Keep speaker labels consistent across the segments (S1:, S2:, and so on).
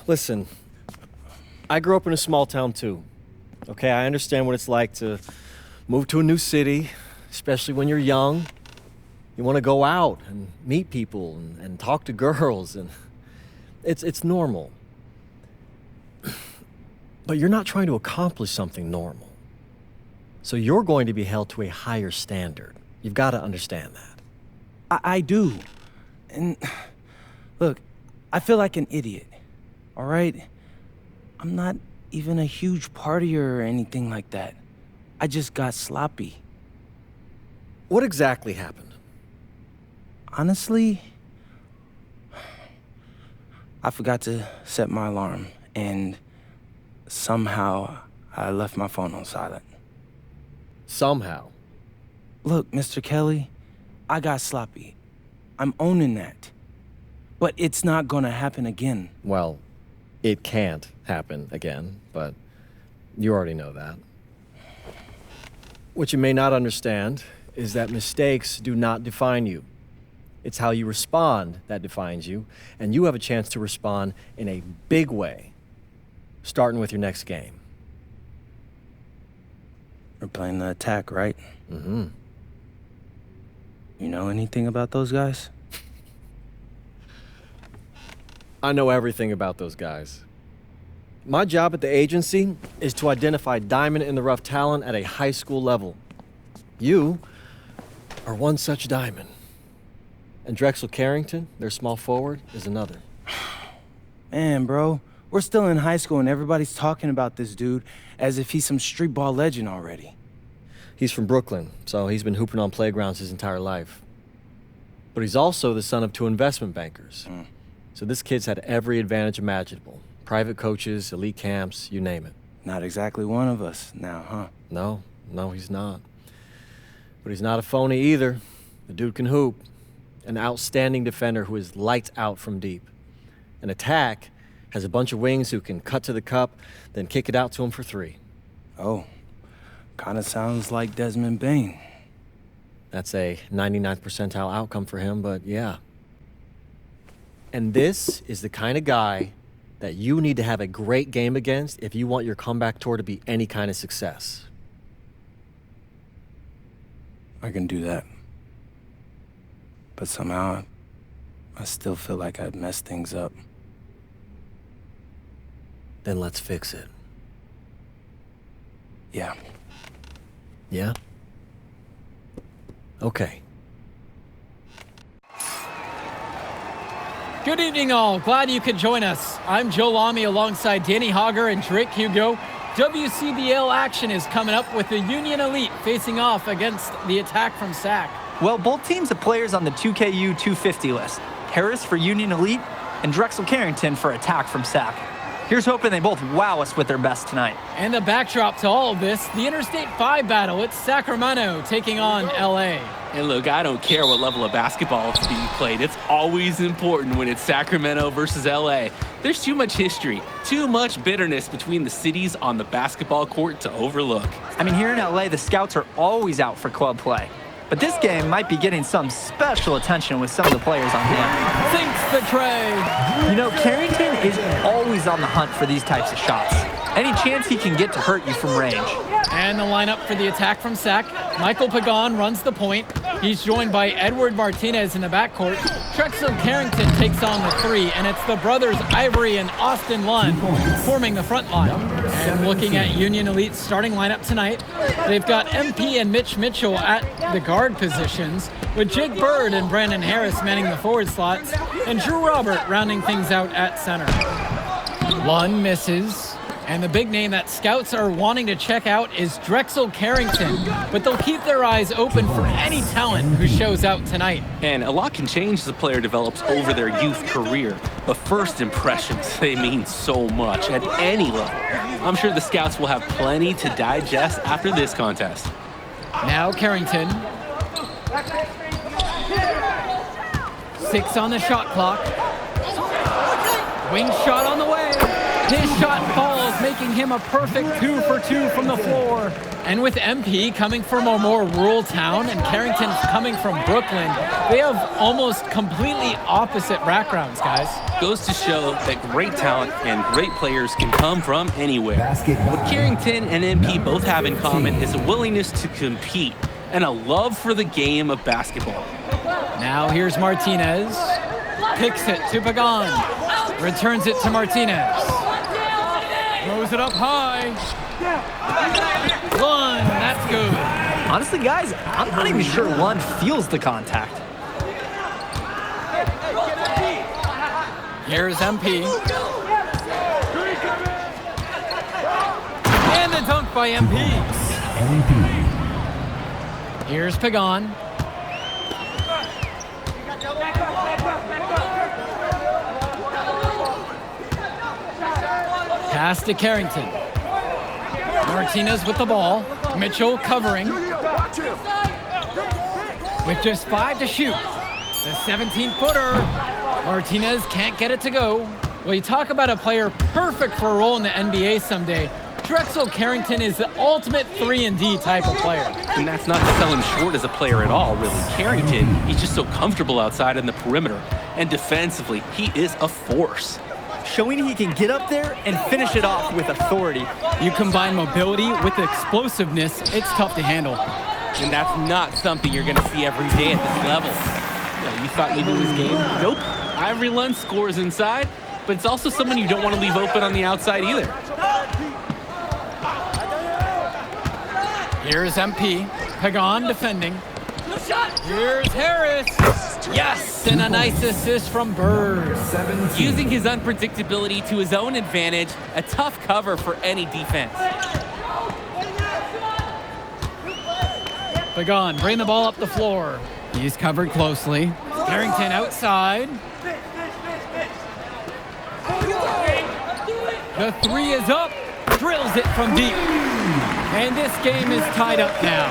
S1: Listen, I grew up in a small town too. Okay, I understand what it's like to move to a new city, especially when you're young. You want to go out and meet people and talk to girls, and it's normal. But you're not trying to accomplish something normal. So you're going to be held to a higher standard. You've got to understand that.
S2: I do. And look, I feel like an idiot, all right? I'm not even a huge partier or anything like that. I just got sloppy.
S1: What exactly happened?
S2: Honestly, I forgot to set my alarm, and somehow I left my phone on silent.
S1: Somehow.
S2: Look, Mr. Kelly, I got sloppy. I'm owning that. But it's not gonna happen again.
S1: Well, it can't happen again, but you already know that. What you may not understand is that mistakes do not define you. It's how you respond that defines you, and you have a chance to respond in a big way, starting with your next game.
S2: We're playing the Attack, right?
S1: Mm-hmm.
S2: You know anything about those guys?
S1: I know everything about those guys. My job at the agency is to identify diamond-in-the-rough talent at a high school level. You are one such diamond. And Drexel Carrington, their small forward, is another.
S2: Man, bro, we're still in high school and everybody's talking about this dude as if he's some street ball legend already.
S1: He's from Brooklyn, so he's been hooping on playgrounds his entire life. But he's also the son of two investment bankers. So this kid's had every advantage imaginable. Private coaches, elite camps, you name it.
S2: Not exactly one of us now, huh?
S1: No, he's not. But he's not a phony either. The dude can hoop. An outstanding defender who is lights out from deep. An Attack has a bunch of wings who can cut to the cup, then kick it out to him for three.
S2: Oh, kind of sounds like Desmond Bain.
S1: That's a 99th percentile outcome for him, but yeah. And this is the kind of guy that you need to have a great game against if you want your comeback tour to be any kind of success.
S2: I can do that. But somehow, I still feel like I'd messed things up.
S1: Then let's fix it.
S2: Yeah.
S1: Yeah? Okay.
S3: Good evening, all. Glad you could join us. I'm Joe Lamy alongside Danny Hogger and Drake Hugo. WCBL action is coming up with the Union Elite facing off against the Attack from SAC.
S4: Well, both teams have players on the 2KU 250 list. Harris for Union Elite and Drexel Carrington for Attack from SAC. Here's hoping they both wow us with their best tonight.
S3: And the backdrop to all of this, the Interstate 5 battle. It's Sacramento taking on LA.
S5: And look, I don't care what level of basketball is being played. It's always important when it's Sacramento versus LA. There's too much history, too much bitterness between the cities on the basketball court to overlook.
S4: I mean, here in LA, the scouts are always out for club play. But this game might be getting some special attention with some of the players on hand.
S3: Sinks the tray.
S4: You know, Carrington is always on the hunt for these types of shots. Any chance he can get to hurt you from range.
S3: And the lineup for the Attack from SAC. Michael Pagan runs the point. He's joined by Edward Martinez in the backcourt. Drexel Carrington takes on the three, and it's the brothers Ivory and Austin Lund forming the front line. And looking at Union Elite's starting lineup tonight, they've got MP and Mitch Mitchell at the guard positions, with Jake Bird and Brandon Harris manning the forward slots, and Drew Robert rounding things out at center. Lund misses. And the big name that scouts are wanting to check out is Drexel Carrington, but they'll keep their eyes open for any talent who shows out tonight.
S5: And a lot can change as a player develops over their youth career, but first impressions, they mean so much at any level. I'm sure the scouts will have plenty to digest after this contest.
S3: Now Carrington. 6 on the shot clock. Wing shot on the way. His shot falls, making him a perfect 2 for 2 from the floor. And with MP coming from a more rural town and Carrington coming from Brooklyn, they have almost completely opposite backgrounds, guys.
S5: Goes to show that great talent and great players can come from anywhere. What Carrington and MP both have in common is a willingness to compete and a love for the game of basketball.
S3: Now here's Martinez. Kicks it to Pagan. Returns it to Martinez. Throws it up high. Lund, that's good.
S4: Honestly, guys, I'm not even sure Lund feels the contact.
S3: Here's MP. And the dunk by MP. Here's Pagan. Pass to Carrington. Martinez with the ball. Mitchell covering. With just 5 to shoot. The 17-footer. Martinez can't get it to go. Well, you talk about a player perfect for a role in the NBA someday. Drexel Carrington is the ultimate 3-and-D type of player.
S5: And that's not to sell him short as a player at all, really. Carrington, he's just so comfortable outside in the perimeter. And defensively, he is a force.
S4: Showing he can get up there and finish it off with authority.
S3: You combine mobility with explosiveness, it's tough to handle.
S5: And that's not something you're going to see every day at this level. Yeah, you thought you knew his game? Nope. Ivory Lund scores inside, but it's also someone you don't want to leave open on the outside either.
S3: Here's MP. Pagan defending. Here's Harris. Yes, and a nice assist from Bird.
S5: Using his unpredictability to his own advantage, a tough cover for any defense.
S3: Pagan, bring the ball up the floor. He's covered closely. Carrington outside. The 3 is up. Drills it from deep. And this game is tied up now.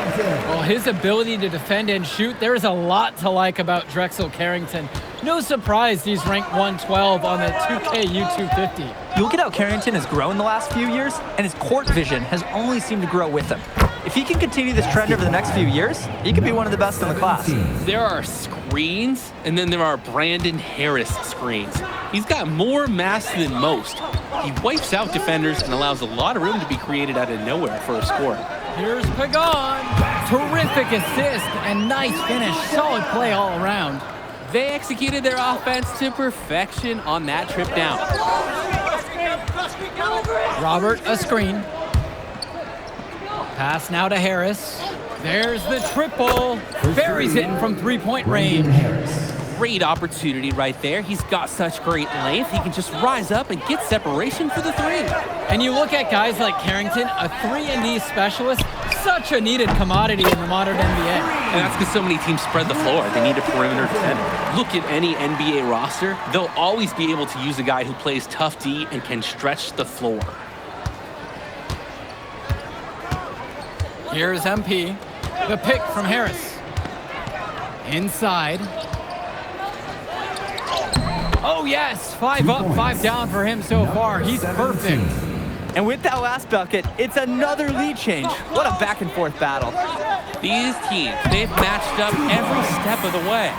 S3: Well, his ability to defend and shoot, there is a lot to like about Drexel Carrington. No surprise he's ranked 112 on the 2KU 250.
S4: You look at how Carrington has grown the last few years, and his court vision has only seemed to grow with him. If he can continue this trend over the next few years, he could be one of the best in the class.
S5: There are screens, and then there are Brandon Harris screens. He's got more mass than most. He wipes out defenders and allows a lot of room to be created out of nowhere for a score.
S3: Here's Pagan. Terrific assist and nice finish. Solid play all around.
S5: They executed their offense to perfection on that trip down.
S3: Robert, a screen. Pass now to Harris. There's the triple. Buries it from three-point range.
S5: Great opportunity right there. He's got such great length. He can just rise up and get separation for the 3.
S3: And you look at guys like Carrington, a 3-and-D specialist, such a needed commodity in the modern NBA.
S5: And that's because so many teams spread the floor. They need a perimeter defender. Look at any NBA roster. They'll always be able to use a guy who plays tough D and can stretch the floor.
S3: Here's MP. The pick from Harris. Inside. Oh, yes. 5 up, 5 down for him so far. He's perfect.
S4: And with that last bucket, it's another lead change. What a back-and-forth battle.
S5: These teams, they've matched up every step of the way.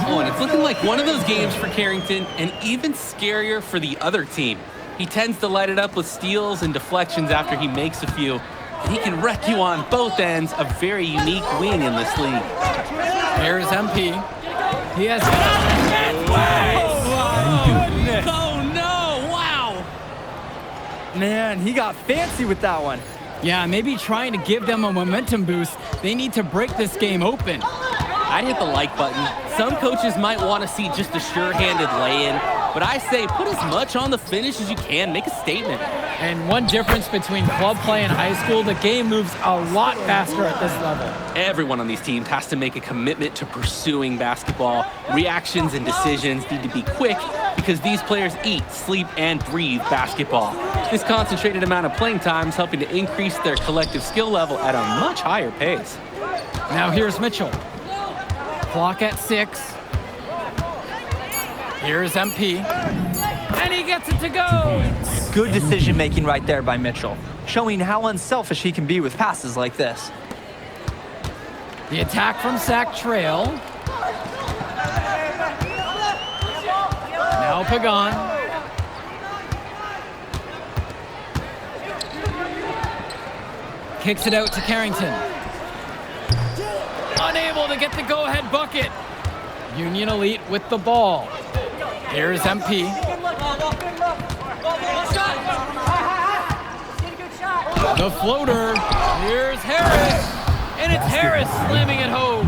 S5: Oh, and it's looking like one of those games for Carrington, and even scarier for the other team. He tends to light it up with steals and deflections after he makes a few. And he can wreck you on both ends, a very unique wing in this league.
S3: Here's MP. He has...
S5: Oh, no! Wow!
S4: Man, he got fancy with that one.
S3: Yeah, maybe trying to give them a momentum boost. They need to break this game open.
S5: I'd hit the like button. Some coaches might want to see just a sure-handed lay-in, but I say put as much on the finish as you can. Make a statement.
S3: And one difference between club play and high school, the game moves a lot faster at this level.
S5: Everyone on these teams has to make a commitment to pursuing basketball. Reactions and decisions need to be quick because these players eat, sleep, and breathe basketball. This concentrated amount of playing time is helping to increase their collective skill level at a much higher pace.
S3: Now here's Mitchell. Clock at 6. Here's MP. And he gets it to go.
S4: Good decision making right there by Mitchell, showing how unselfish he can be with passes like this.
S3: The attack from Sac trail. Now Pagan. Kicks it out to Carrington. Unable to get the go-ahead bucket. Union Elite with the ball. Here's MP. The floater. Here's Harris. And it's Harris slamming it home.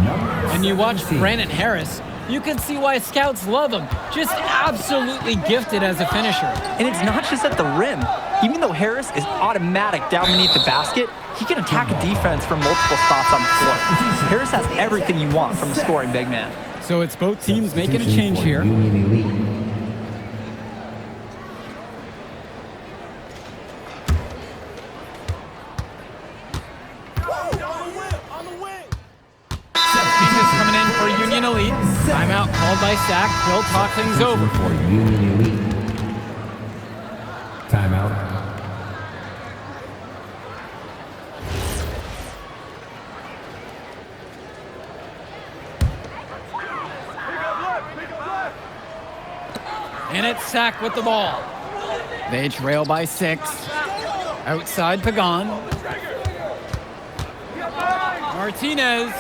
S3: And you watch Brandon Harris, you can see why scouts love him. Just absolutely gifted as a finisher.
S4: And it's not just at the rim. Even though Harris is automatic down beneath the basket, he can attack a defense from multiple spots on the floor. Harris has everything you want from a scoring big man.
S3: So it's both teams making a change here. Substitutes coming in for Union Elite. Timeout called by Sac. He'll talk things over.
S6: For Union Elite. Timeout.
S3: And it's Sac with the ball. They trail by 6. Outside Pagan. Martinez.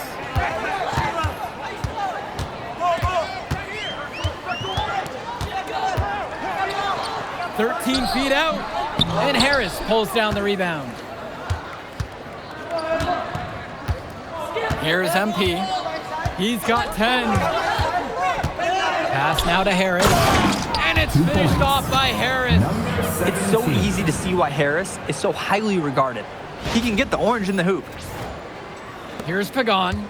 S3: "13 feet out." And Harris pulls down the rebound. Here's MP. He's got 10. Pass now to Harris. And it's finished off by Harris.
S4: It's so easy to see why Harris is so highly regarded. He can get the orange in the hoop.
S3: Here's Pagan.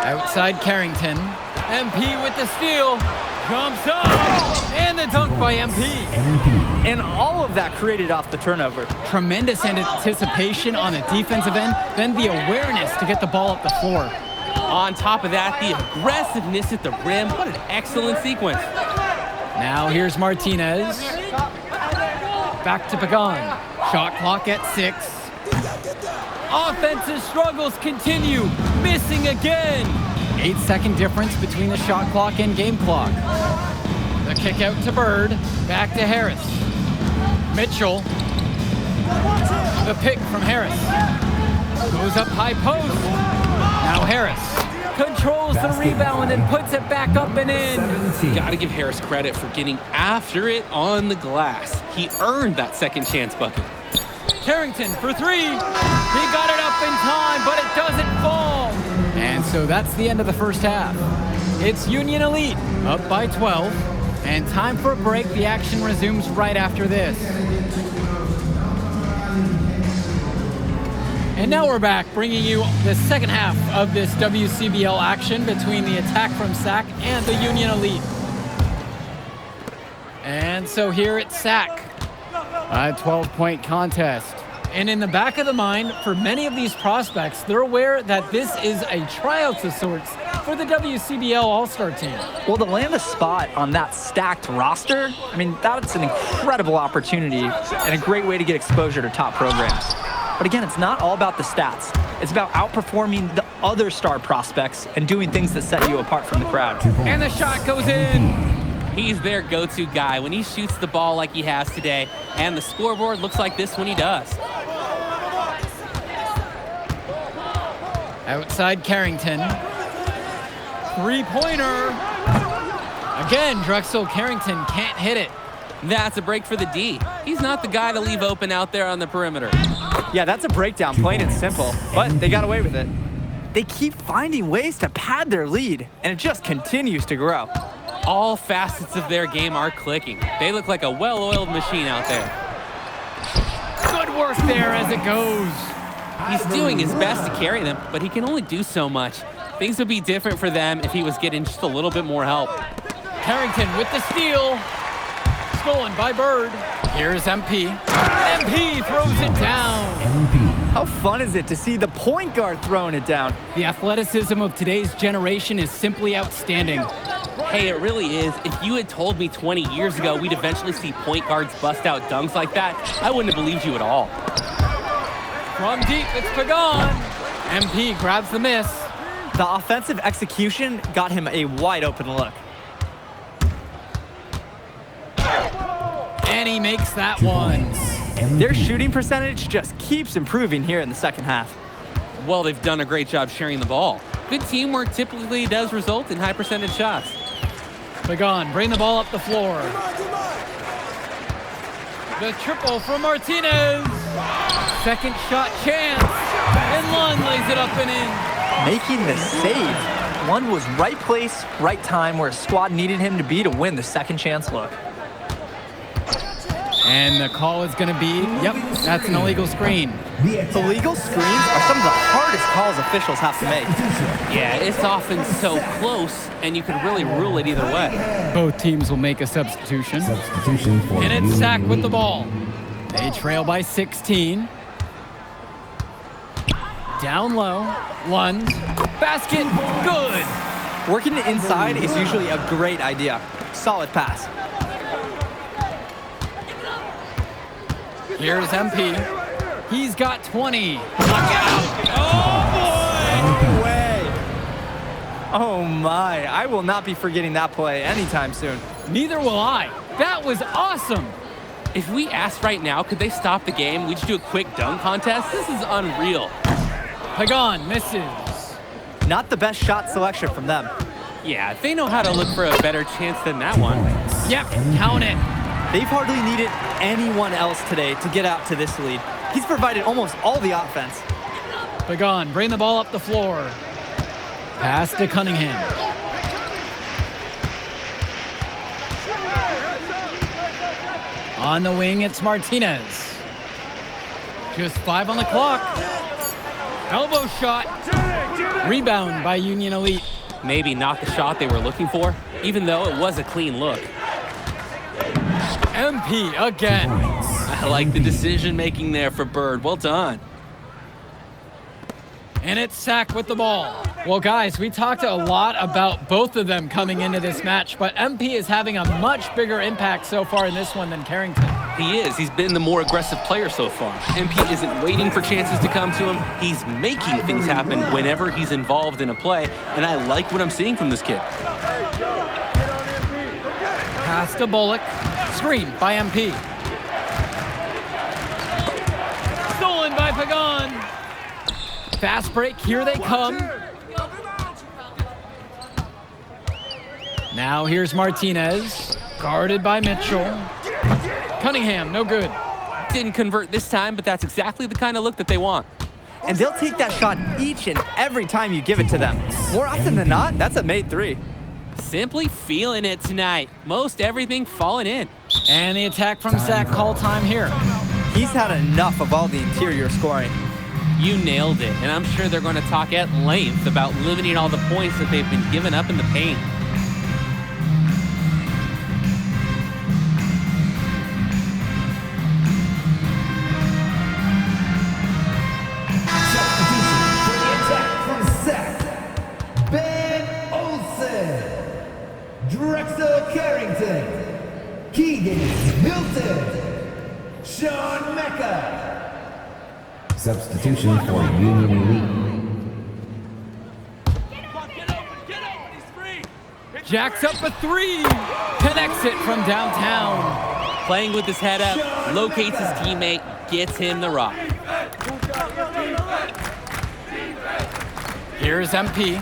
S3: Outside Carrington. MP with the steal. Jumps up. And the dunk by MP.
S4: And all of that created off the turnover.
S3: Tremendous anticipation on the defensive end, then the awareness to get the ball up the floor.
S5: On top of that, the aggressiveness at the rim. What an excellent sequence.
S3: Now here's Martinez. Back to Pagan. Shot clock at 6. Offensive struggles continue. Missing again. 8-second difference between the shot clock and game clock. The kick out to Bird. Back to Harris. Mitchell. The pick from Harris. Goes up high post. Now Harris controls the rebound and puts it back up and in.
S5: Got to give Harris credit for getting after it on the glass. He earned that second chance bucket.
S3: Carrington for 3. He got it up in time, but it doesn't fall. And so that's the end of the first half. It's Union Elite up by 12. And time for a break. The action resumes right after this. And now we're back, bringing you the second half of this WCBL action between the attack from Sac and the Union Elite. And so here it's Sac, a 12-point contest. And in the back of the mind, for many of these prospects, they're aware that this is a tryout of sorts for the WCBL All-Star team.
S4: Well, to land a spot on that stacked roster, I mean, that's an incredible opportunity and a great way to get exposure to top programs. But again, it's not all about the stats. It's about outperforming the other star prospects and doing things that set you apart from the crowd.
S3: And the shot goes in.
S5: He's their go-to guy when he shoots the ball like he has today, and the scoreboard looks like this when he does.
S3: Outside Carrington. Three-pointer. Again, Drexel Carrington can't hit it.
S5: That's a break for the D. He's not the guy to leave open out there on the perimeter.
S4: Yeah, that's a breakdown, plain and simple, but they got away with it. They keep finding ways to pad their lead, and it just continues to grow.
S5: All facets of their game are clicking. They look like a well-oiled machine out there.
S3: Good work there as it goes.
S5: He's doing his best to carry them, but he can only do so much. Things would be different for them if he was getting just a little bit more help.
S3: Carrington with the steal. Stolen by Bird. Here's MP. MP throws it down.
S6: MP.
S4: How fun is it to see the point guard throwing it down?
S3: The athleticism of today's generation is simply outstanding.
S5: Hey, it really is. If you had told me 20 years ago we'd eventually see point guards bust out dunks like that, I wouldn't have believed you at all.
S3: From deep, it's Pagan. MP grabs the miss.
S4: The offensive execution got him a wide open look.
S3: And he makes that one.
S4: Their shooting percentage just keeps improving here in the second half.
S5: Well, they've done a great job sharing the ball. Good teamwork typically does result in high percentage shots.
S3: Pagan, bring the ball up the floor. The triple from Martinez. Second shot chance. And Lund lays it up and in.
S4: Making the save. Lund was right place, right time where his squad needed him to be to win the second chance look.
S3: And the call is going to be, yep, that's an illegal screen.
S4: Illegal screens are some of the hardest calls officials have to make.
S5: Yeah, it's often so close, and you can really rule it either way.
S3: Both teams will make a substitution.
S6: Substitution for
S3: And it's
S6: Union
S3: Sack with
S6: League.
S3: the ball. They trail by 16. Down low. Lund. Basket. Good.
S4: Working it inside is usually a great idea. Solid pass.
S3: Here's MP. He's got 20. Look out! Oh,
S4: No way. Oh my, I will not be forgetting that play anytime soon.
S3: boy! Neither will I. That was awesome.
S5: If we asked right now, could they stop the game? We just do a quick dunk contest? This is unreal.
S3: Pagan misses.
S4: Not the best shot selection from them.
S5: Yeah, they know how to look for a better chance than that one.
S3: Yep, count it.
S4: They've hardly needed anyone else today to get out to this lead. He's provided almost all the offense.
S3: Pagan, bring the ball up the floor. Pass to Cunningham. On the wing, it's Martinez. Just 5 on the clock. Elbow shot. Rebound by Union Elite.
S5: Maybe not the shot they were looking for, even though it was a clean look.
S3: MP again.
S5: I like the decision making there for Bird. Well done.
S3: And it's Sack with the ball. Well, guys, we talked a lot about both of them coming into this match, but MP is having a much bigger impact so far in this one than Carrington.
S5: He is. He's been the more aggressive player so far. MP isn't waiting for chances to come to him. He's making things happen whenever he's involved in a play, and I like what I'm seeing from this kid.
S3: Pass to Bullock. Screen by MP. Stolen by Pagan. Fast break. Here they come. Now here's Martinez. Guarded by Mitchell. Cunningham, no good.
S5: Didn't convert this time, but that's exactly the kind of look that they want.
S4: And they'll take that shot each and every time you give it to them. More often than not, that's a made three.
S5: Simply feeling it tonight. Most everything falling in.
S3: And the attack from Sack, call time here.
S4: He's had enough of all the interior scoring.
S5: You nailed it, and I'm sure they're going to talk at length about limiting all the points that they've been giving up in the paint.
S6: Ben Olsen, Drexel Carrington, Keegan Hilton, Sean Mecca. Substitution for Union Elite.
S3: Jacks up a 3. Connects it from downtown.
S5: Playing with his head up, locates his teammate, gets him the rock.
S3: Here's MP.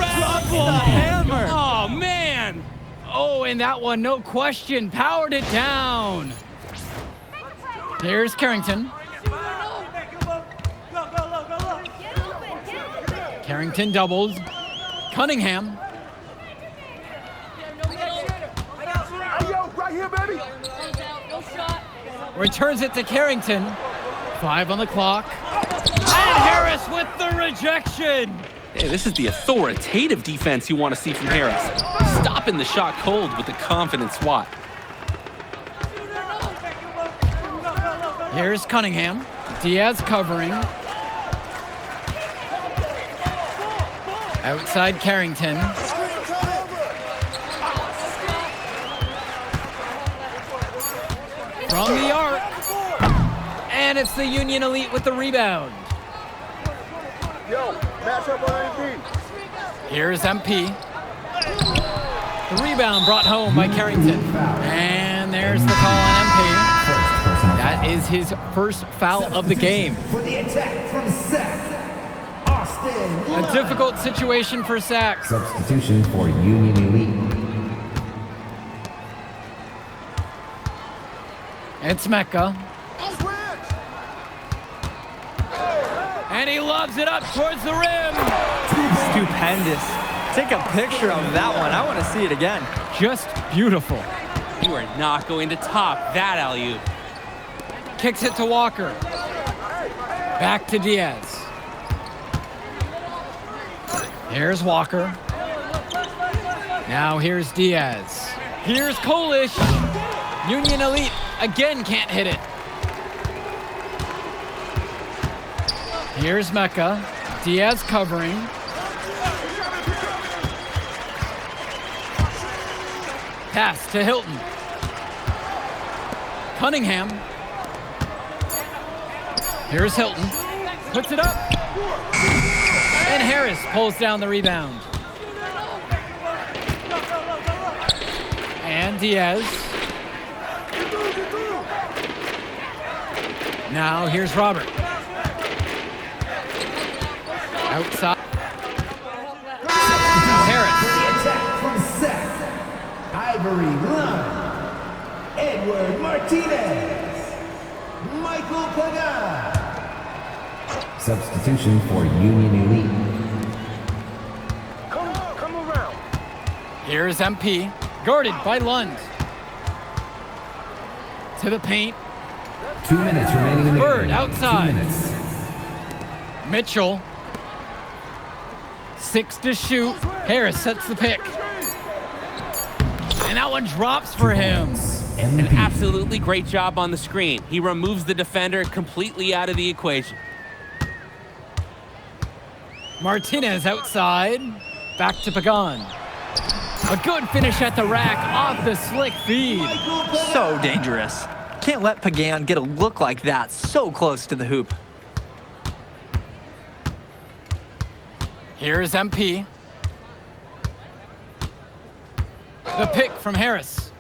S5: Hammer! Oh, man!
S3: Oh, and that one, no question, powered it down. Here's Carrington. Carrington doubles. Cunningham. Returns it to Carrington. 5 on the clock. And Harris with the rejection.
S5: Hey, this is the authoritative defense you want to see from Harris. Stopping the shot cold with a confident swat.
S3: Here's Cunningham. Diaz covering. Outside Carrington. From the arc. And it's the Union Elite with the rebound.
S7: Yo, match up on MP.
S3: Here's MP. The rebound brought home by Carrington. And there's the call on MP. That is his first foul of the game.
S6: For the attack from Sac, Austin
S3: A
S6: Lund.
S3: difficult situation for Sac.
S6: Substitution for Union Elite.
S3: It's Mecca. And he lobs it up towards the rim.
S4: Stupendous. Take a picture of that one. I want to see it again.
S3: Just beautiful.
S5: You are not going to top that alley-oop.
S3: Kicks it to Walker. Back to Diaz. Here's Walker. Now here's Diaz. Here's Kolish. Union Elite again can't hit it. Here's Mecca. Diaz covering. Pass to Hilton. Cunningham. Here's Hilton. Puts it up. And Harris pulls down the rebound. And Diaz. Now here's Robert. Outside. Harris.
S6: The attack from Sac, Ivory Lund, Edward Martinez, Michael Pagan. Substitution for Union Elite.
S7: Come around.
S3: Here's MP. Guarded by Lund. To the paint.
S6: 2 minutes remaining in the
S3: Bird
S6: game.
S3: outside.
S6: 2 minutes.
S3: Mitchell. 6 to shoot. Harris sets the pick. And that one drops for him.
S5: An absolutely great job on the screen. He removes the defender completely out of the equation.
S3: Martinez outside. Back to Pagan. A good finish at the rack off the slick feed.
S4: So dangerous. Can't let Pagan get a look like that so close to the hoop.
S3: Here's MP. The pick from Harris.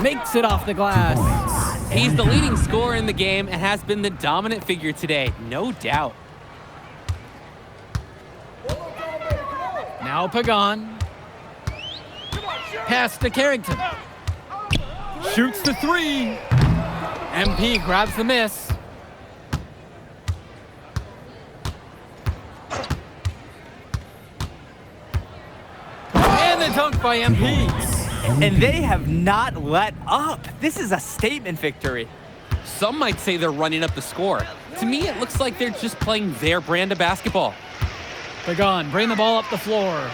S3: Makes it off the glass.
S5: He's the leading scorer in the game and has been the dominant figure today, no doubt.
S3: Now Pagan. Pass to Carrington. Shoots the 3. MP grabs the miss. And the dunk by MP.
S4: And they have not let up. This is a statement victory.
S5: Some might say they're running up the score. To me, it looks like they're just playing their brand of basketball.
S3: Pagan, bring the ball up the floor.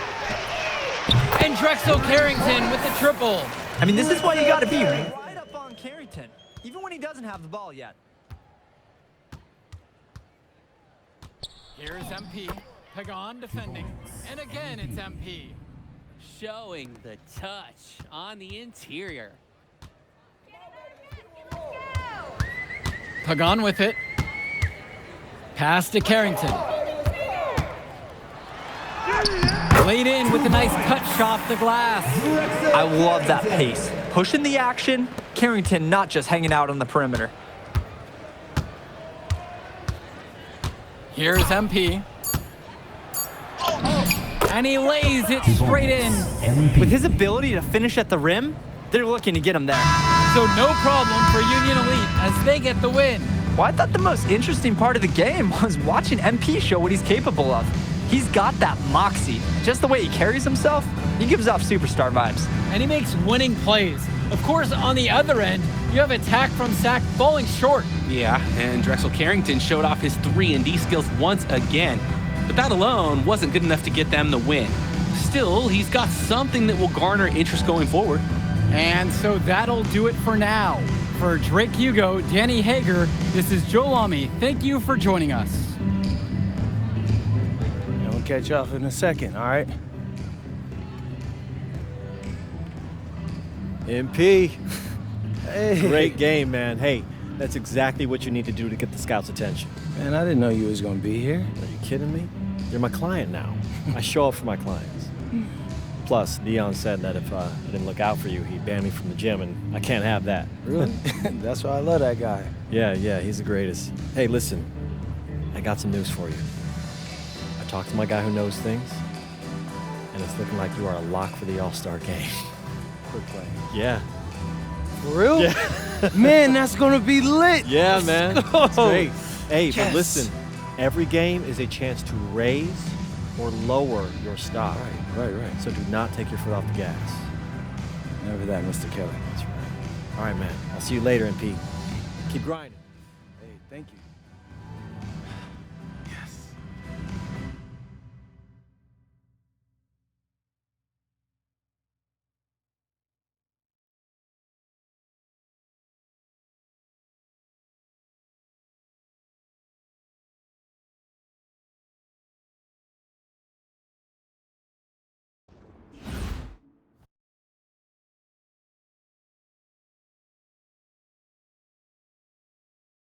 S3: And Drexel Carrington with the triple.
S4: I mean, this is why you got to be right up on Carrington, even when he doesn't have the ball yet.
S3: Here's MP. Pagan defending. And again, it's MP.
S5: Showing the touch on the interior.
S3: Pagan with it. Pass to Carrington. Laid in with a nice touch off the glass.
S4: I love that pace. Pushing the action, Carrington not just hanging out on the perimeter.
S3: Here's MP. And he lays it straight in.
S4: With his ability to finish at the rim, they're looking to get him there.
S3: So no problem for Union Elite as they get the win.
S4: Well, I thought the most interesting part of the game was watching MP show what he's capable of. He's got that moxie. Just the way he carries himself, he gives off superstar vibes.
S3: And he makes winning plays. Of course, on the other end, you have attack from Sac falling short.
S5: Yeah, and Drexel Carrington showed off his 3-and-D skills once again. But that alone wasn't good enough to get them the win. Still, he's got something that will garner interest going forward.
S3: And so that'll do it for now. For Drake Hugo, Danny Hager, this is Joel Lamy. Thank you for joining us.
S2: And we'll catch you off in a second, all right?
S1: MP,
S2: Hey.
S1: great game, man. Hey, that's exactly what you need to do to get the scouts' attention.
S2: Man, I didn't know you was gonna be here.
S1: Are you kidding me? You're my client now. I show up for my clients. Plus, Dion said that if I didn't look out for you, he'd ban me from the gym, and I can't have that.
S2: Really? That's why I love that guy.
S1: Yeah, he's the greatest. Hey, listen, I got some news for you. I talked to my guy who knows things, and it's looking like you are a lock for the All-Star game.
S2: Quit playing.
S1: Yeah.
S2: For real?
S1: Yeah.
S2: Man, that's gonna be lit.
S1: Yeah, man. It's great. Hey,
S2: Yes.
S1: but listen, every game is a chance to raise or lower your stock.
S2: Right.
S1: So do not take your foot off the gas.
S2: Never that, Mr. Kelly.
S1: That's right. All right, man. I'll see you later, MP. Keep grinding.
S2: Hey, thank you.